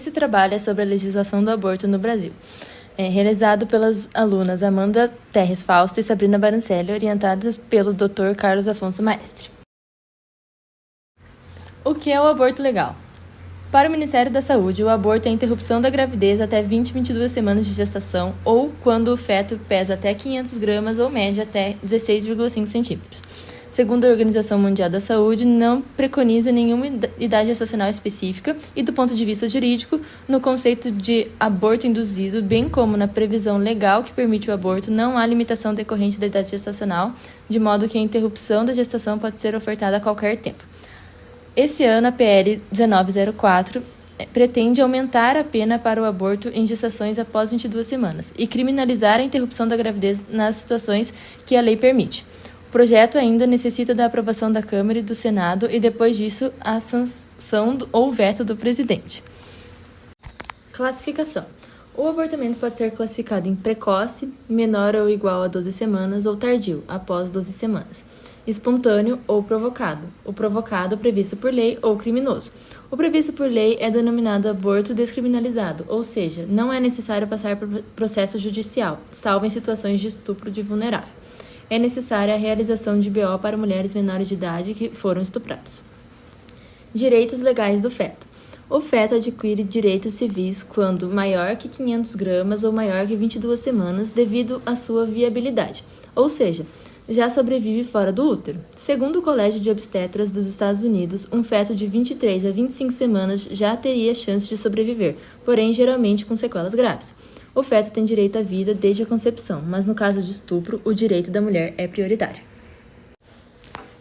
Esse trabalho é sobre a legislação do aborto no Brasil. É realizado pelas alunas Amanda Terres Fausto e Sabrina Barancelli, orientadas pelo Dr. Carlos Afonso Maestre. O que é o aborto legal? Para o Ministério da Saúde, o aborto é a interrupção da gravidez até 22 semanas de gestação ou quando o feto pesa até 500 gramas ou mede até 16,5 centímetros. Segundo a Organização Mundial da Saúde, não preconiza nenhuma idade gestacional específica e, do ponto de vista jurídico, no conceito de aborto induzido, bem como na previsão legal que permite o aborto, não há limitação decorrente da idade gestacional, de modo que a interrupção da gestação pode ser ofertada a qualquer tempo. Esse ano, a PL 1904 pretende aumentar a pena para o aborto em gestações após 22 semanas e criminalizar a interrupção da gravidez nas situações que a lei permite. O projeto ainda necessita da aprovação da Câmara e do Senado e, depois disso, a sanção ou veto do presidente. Classificação. O abortamento pode ser classificado em precoce, menor ou igual a 12 semanas, ou tardio, após 12 semanas. Espontâneo ou provocado. O provocado previsto por lei ou criminoso. O previsto por lei é denominado aborto descriminalizado, ou seja, não é necessário passar por processo judicial, salvo em situações de estupro de vulnerável. É necessária a realização de BO para mulheres menores de idade que foram estupradas. Direitos legais do feto. O feto adquire direitos civis quando maior que 500 gramas ou maior que 22 semanas devido à sua viabilidade, ou seja, já sobrevive fora do útero. Segundo o Colégio de Obstetras dos Estados Unidos, um feto de 23 a 25 semanas já teria chance de sobreviver, porém geralmente com sequelas graves. O feto tem direito à vida desde a concepção, mas no caso de estupro, o direito da mulher é prioritário.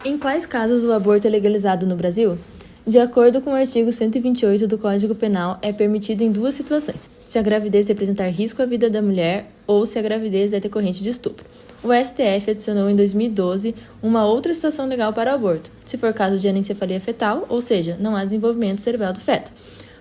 Em quais casos o aborto é legalizado no Brasil? De acordo com o artigo 128 do Código Penal, é permitido em duas situações: se a gravidez representar risco à vida da mulher ou se a gravidez é decorrente de estupro. O STF adicionou em 2012 uma outra situação legal para o aborto, se for caso de anencefalia fetal, ou seja, não há desenvolvimento cerebral do feto.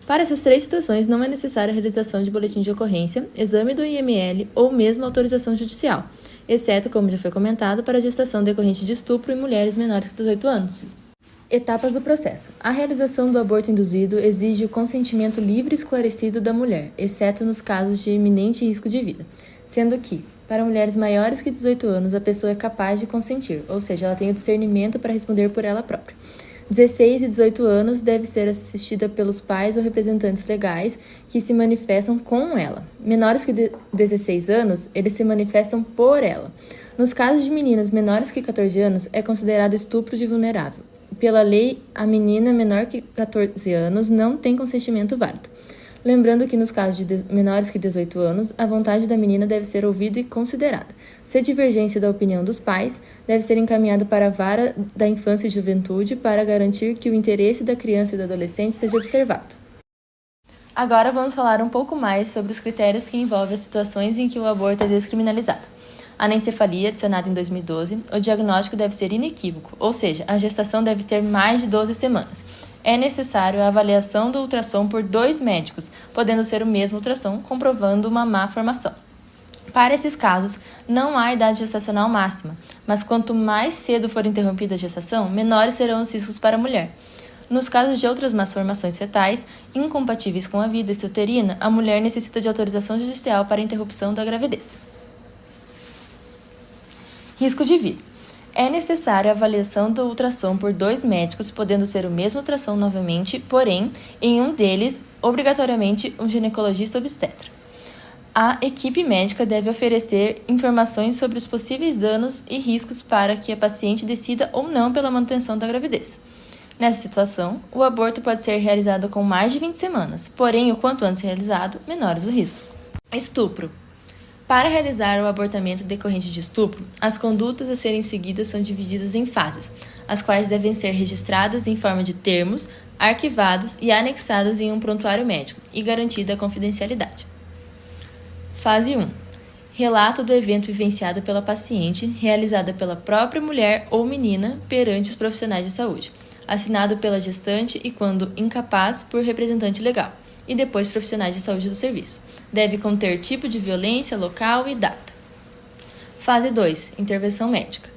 Para essas três situações, não é necessária a realização de boletim de ocorrência, exame do IML ou mesmo autorização judicial, exceto, como já foi comentado, para a gestação decorrente de estupro em mulheres menores que 18 anos. Etapas do processo. A realização do aborto induzido exige o consentimento livre e esclarecido da mulher, exceto nos casos de iminente risco de vida, sendo que, para mulheres maiores que 18 anos, a pessoa é capaz de consentir, ou seja, ela tem o discernimento para responder por ela própria. 16 e 18 anos deve ser assistida pelos pais ou representantes legais que se manifestam com ela. Menores que 16 anos, eles se manifestam por ela. Nos casos de meninas menores que 14 anos, é considerado estupro de vulnerável. Pela lei, a menina menor que 14 anos não tem consentimento válido. Lembrando que nos casos de menores que 18 anos, a vontade da menina deve ser ouvida e considerada. Se a divergência da opinião dos pais, deve ser encaminhado para a vara da infância e juventude para garantir que o interesse da criança e do adolescente seja observado. Agora vamos falar um pouco mais sobre os critérios que envolvem as situações em que o aborto é descriminalizado. Anencefalia, adicionada em 2012, o diagnóstico deve ser inequívoco, ou seja, a gestação deve ter mais de 12 semanas. É necessário a avaliação do ultrassom por 2 médicos, podendo ser o mesmo ultrassom, comprovando uma má formação. Para esses casos, não há idade gestacional máxima, mas quanto mais cedo for interrompida a gestação, menores serão os riscos para a mulher. Nos casos de outras malformações fetais, incompatíveis com a vida extrauterina, a mulher necessita de autorização judicial para a interrupção da gravidez. Risco de vida. É necessária a avaliação do ultrassom por 2 médicos, podendo ser o mesmo ultrassom novamente, porém, em um deles, obrigatoriamente, um ginecologista obstetra. A equipe médica deve oferecer informações sobre os possíveis danos e riscos para que a paciente decida ou não pela manutenção da gravidez. Nessa situação, o aborto pode ser realizado com mais de 20 semanas, porém, o quanto antes realizado, menores os riscos. Estupro. Para realizar o abortamento decorrente de estupro, as condutas a serem seguidas são divididas em fases, as quais devem ser registradas em forma de termos, arquivadas e anexadas em um prontuário médico e garantida a confidencialidade. Fase 1. Relato do evento vivenciado pela paciente, realizada pela própria mulher ou menina perante os profissionais de saúde, assinado pela gestante e, quando incapaz, por representante legal, e depois profissionais de saúde do serviço. Deve conter tipo de violência, local e data. Fase 2. Intervenção médica.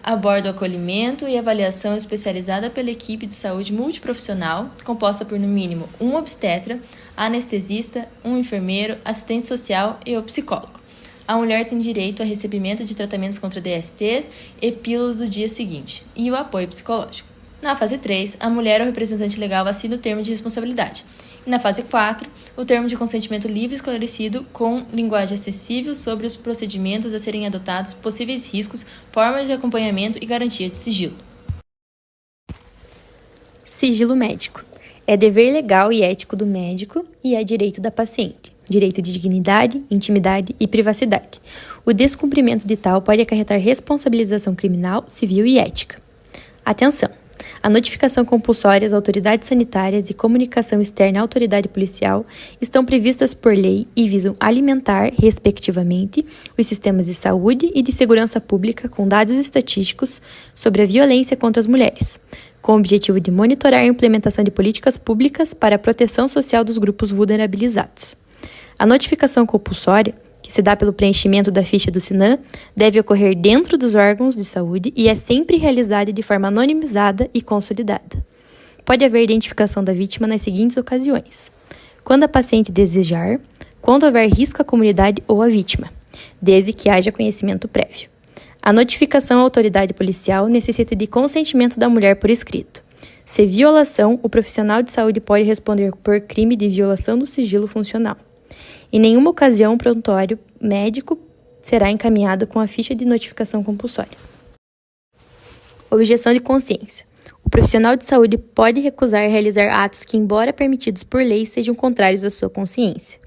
Aborda o acolhimento e avaliação especializada pela equipe de saúde multiprofissional, composta por no mínimo um obstetra, anestesista, um enfermeiro, assistente social e o psicólogo. A mulher tem direito a recebimento de tratamentos contra DSTs e pílulas do dia seguinte e o apoio psicológico. Na fase 3, a mulher ou representante legal assina o termo de responsabilidade. E na fase 4, o termo de consentimento livre e esclarecido com linguagem acessível sobre os procedimentos a serem adotados, possíveis riscos, formas de acompanhamento e garantia de sigilo. Sigilo médico. É dever legal e ético do médico e é direito da paciente. Direito de dignidade, intimidade e privacidade. O descumprimento de tal pode acarretar responsabilização criminal, civil e ética. Atenção! A notificação compulsória às autoridades sanitárias e comunicação externa à autoridade policial estão previstas por lei e visam alimentar, respectivamente, os sistemas de saúde e de segurança pública com dados estatísticos sobre a violência contra as mulheres, com o objetivo de monitorar a implementação de políticas públicas para a proteção social dos grupos vulnerabilizados. A notificação compulsória, que se dá pelo preenchimento da ficha do SINAM, deve ocorrer dentro dos órgãos de saúde e é sempre realizada de forma anonimizada e consolidada. Pode haver identificação da vítima nas seguintes ocasiões: quando a paciente desejar, quando houver risco à comunidade ou à vítima, desde que haja conhecimento prévio. A notificação à autoridade policial necessita de consentimento da mulher por escrito. Se violação, o profissional de saúde pode responder por crime de violação do sigilo funcional. Em nenhuma ocasião, o prontuário médico será encaminhado com a ficha de notificação compulsória. Objeção de consciência. O profissional de saúde pode recusar realizar atos que, embora permitidos por lei, sejam contrários à sua consciência.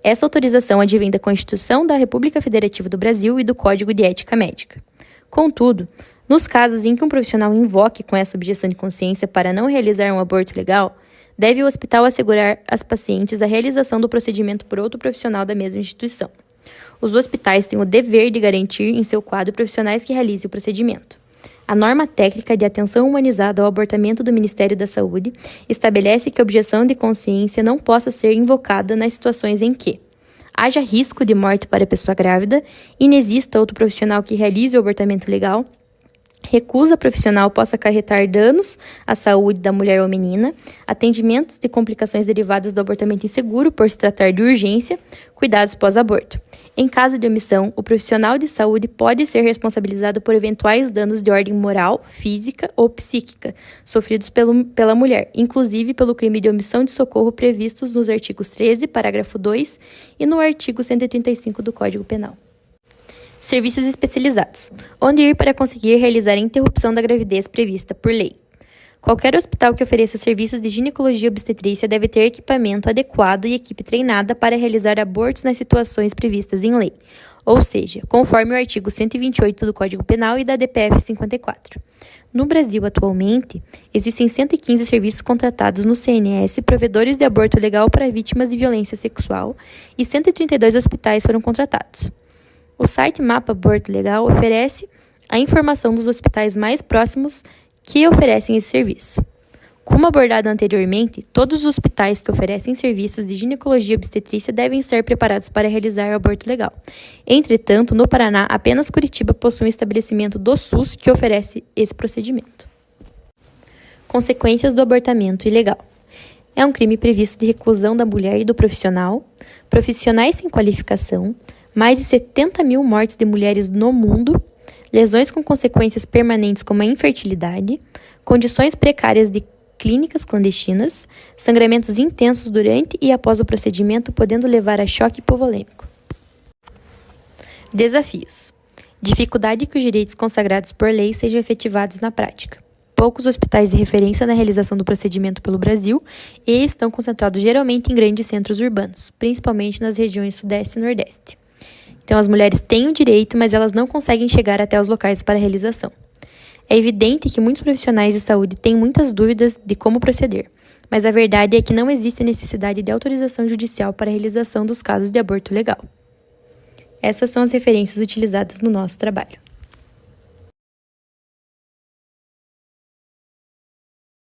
Essa autorização advém da Constituição da República Federativa do Brasil e do Código de Ética Médica. Contudo, nos casos em que um profissional invoque com essa objeção de consciência para não realizar um aborto legal, deve o hospital assegurar às pacientes a realização do procedimento por outro profissional da mesma instituição. Os hospitais têm o dever de garantir em seu quadro profissionais que realizem o procedimento. A norma técnica de atenção humanizada ao abortamento do Ministério da Saúde estabelece que a objeção de consciência não possa ser invocada nas situações em que haja risco de morte para a pessoa grávida, inexista outro profissional que realize o abortamento legal, recusa profissional possa acarretar danos à saúde da mulher ou menina, atendimentos de complicações derivadas do abortamento inseguro por se tratar de urgência, cuidados pós-aborto. Em caso de omissão, o profissional de saúde pode ser responsabilizado por eventuais danos de ordem moral, física ou psíquica sofridos pela mulher, inclusive pelo crime de omissão de socorro previstos nos artigos 13, parágrafo 2 e no artigo 135 do Código Penal. Serviços especializados, onde ir para conseguir realizar a interrupção da gravidez prevista por lei. Qualquer hospital que ofereça serviços de ginecologia e obstetrícia deve ter equipamento adequado e equipe treinada para realizar abortos nas situações previstas em lei, ou seja, conforme o artigo 128 do Código Penal e da DPF 54. No Brasil, atualmente, existem 115 serviços contratados no CNS provedores de aborto legal para vítimas de violência sexual e 132 hospitais foram contratados. O site Mapa Aborto Legal oferece a informação dos hospitais mais próximos que oferecem esse serviço. Como abordado anteriormente, todos os hospitais que oferecem serviços de ginecologia e obstetrícia devem estar preparados para realizar o aborto legal. Entretanto, no Paraná, apenas Curitiba possui um estabelecimento do SUS que oferece esse procedimento. Consequências do abortamento ilegal. É um crime previsto de reclusão da mulher e do profissional, profissionais sem qualificação, mais de 70 mil mortes de mulheres no mundo, lesões com consequências permanentes como a infertilidade, condições precárias de clínicas clandestinas, sangramentos intensos durante e após o procedimento, podendo levar a choque hipovolêmico. Desafios. Dificuldade que os direitos consagrados por lei sejam efetivados na prática. Poucos hospitais de referência na realização do procedimento pelo Brasil e estão concentrados geralmente em grandes centros urbanos, principalmente nas regiões Sudeste e Nordeste. Então, as mulheres têm o direito, mas elas não conseguem chegar até os locais para a realização. É evidente que muitos profissionais de saúde têm muitas dúvidas de como proceder, mas a verdade é que não existe necessidade de autorização judicial para a realização dos casos de aborto legal. Essas são as referências utilizadas no nosso trabalho.